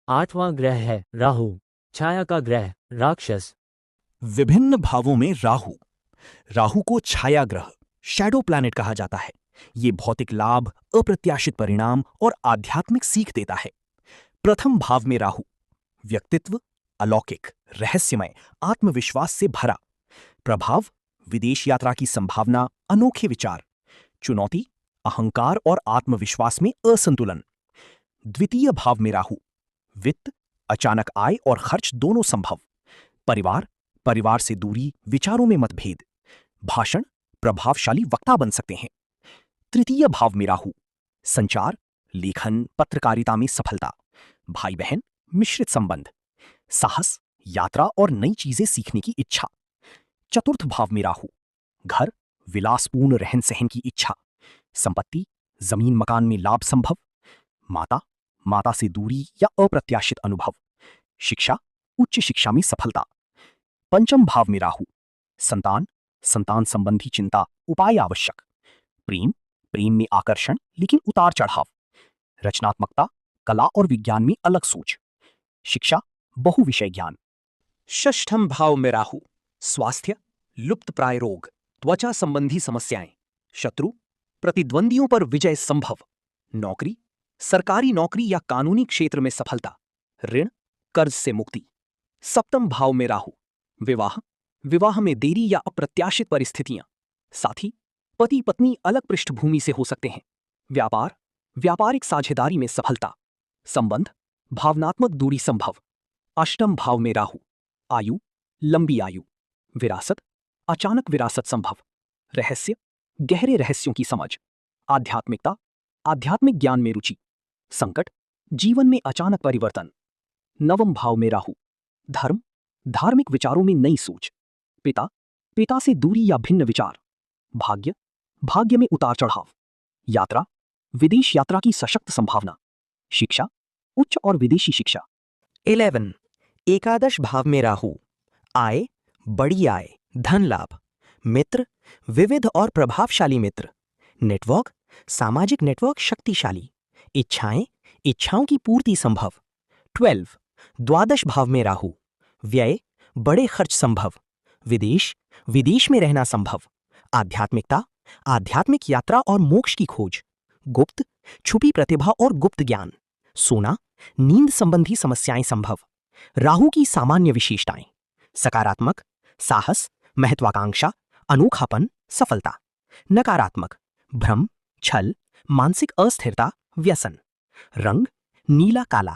8वां ग्रह है राहु, छाया का ग्रह, राक्षस। विभिन्न भावों में राहु। राहु को छाया ग्रह, शैडो प्लैनेट कहा जाता है। ये भौतिक लाभ, अप्रत्याशित परिणाम और आध्यात्मिक सीख देता है। प्रथम भाव में राहु, व्यक्तित्व अलौकिक, रहस्यमय, आत्मविश्वास से भरा। प्रभाव विदेश यात्रा की संभावना, अनोखे विचार। चुनौती अहंकार और आत्मविश्वास में असंतुलन। द्वितीय भाव में राहु, वित्त, अचानक आय और खर्च दोनों संभव। परिवार, परिवार से दूरी, विचारों में मतभेद। भाषण, प्रभावशाली वक्ता बन सकते हैं। तृतीय भाव में राहु, संचार, लेखन, पत्रकारिता में सफलता। भाई बहन, मिश्रित संबंध। साहस, यात्रा और नई चीजें सीखने की इच्छा। चतुर्थ भाव में राहु, घर, विलासपूर्ण रहन सहन की इच्छा। संपत्ति, जमीन मकान में लाभ संभव। माता, माता से दूरी या अप्रत्याशित अनुभव। शिक्षा, उच्च शिक्षा में सफलता। पंचम भाव में राहु, संतान, संतान संबंधी चिंता, उपाय आवश्यक। प्रेम, प्रेम में आकर्षण लेकिन उतार चढ़ाव। रचनात्मकता, कला और विज्ञान में अलग सोच। शिक्षा, बहुविषय ज्ञान। षष्ठम भाव में राहु, स्वास्थ्य, लुप्तप्राय रोग, त्वचा संबंधी समस्याएं। शत्रु, प्रतिद्वंदियों पर विजय संभव। नौकरी, सरकारी नौकरी या कानूनी क्षेत्र में सफलता। ऋण, कर्ज से मुक्ति। सप्तम भाव में राहु, विवाह, विवाह में देरी या अप्रत्याशित परिस्थितियां। साथी, पति पत्नी अलग पृष्ठभूमि से हो सकते हैं। व्यापार, व्यापारिक साझेदारी में सफलता। संबंध, भावनात्मक दूरी संभव। अष्टम भाव में राहु, आयु, लंबी आयु। विरासत, अचानक विरासत संभव। रहस्य, गहरे रहस्यों की समझ। आध्यात्मिकता, आध्यात्मिक ज्ञान में रुचि। संकट, जीवन में अचानक परिवर्तन। नवम भाव में राहु, धर्म, धार्मिक विचारों में नई सोच। पिता, पिता से दूरी या भिन्न विचार। भाग्य, भाग्य में उतार चढ़ाव। यात्रा, विदेश यात्रा की सशक्त संभावना। शिक्षा, उच्च और विदेशी शिक्षा। 11 एकादश भाव में राहु, आय, बड़ी आय, धन लाभ। मित्र, विविध और प्रभावशाली मित्र। नेटवर्क, सामाजिक नेटवर्क शक्तिशाली। इच्छाएं, इच्छाओं की पूर्ति संभव। 12 द्वादश भाव में राहु, व्यय, बड़े खर्च संभव। विदेश, विदेश में रहना संभव। आध्यात्मिकता, आध्यात्मिक यात्रा और मोक्ष की खोज। गुप्त, छुपी प्रतिभा और गुप्त ज्ञान। सोना, नींद संबंधी समस्याएं संभव। राहु की सामान्य विशेषताएं, सकारात्मक, साहस, महत्वाकांक्षा, अनोखापन, सफलता। नकारात्मक, भ्रम, छल, मानसिक अस्थिरता, व्यसन। रंग, नीला काला,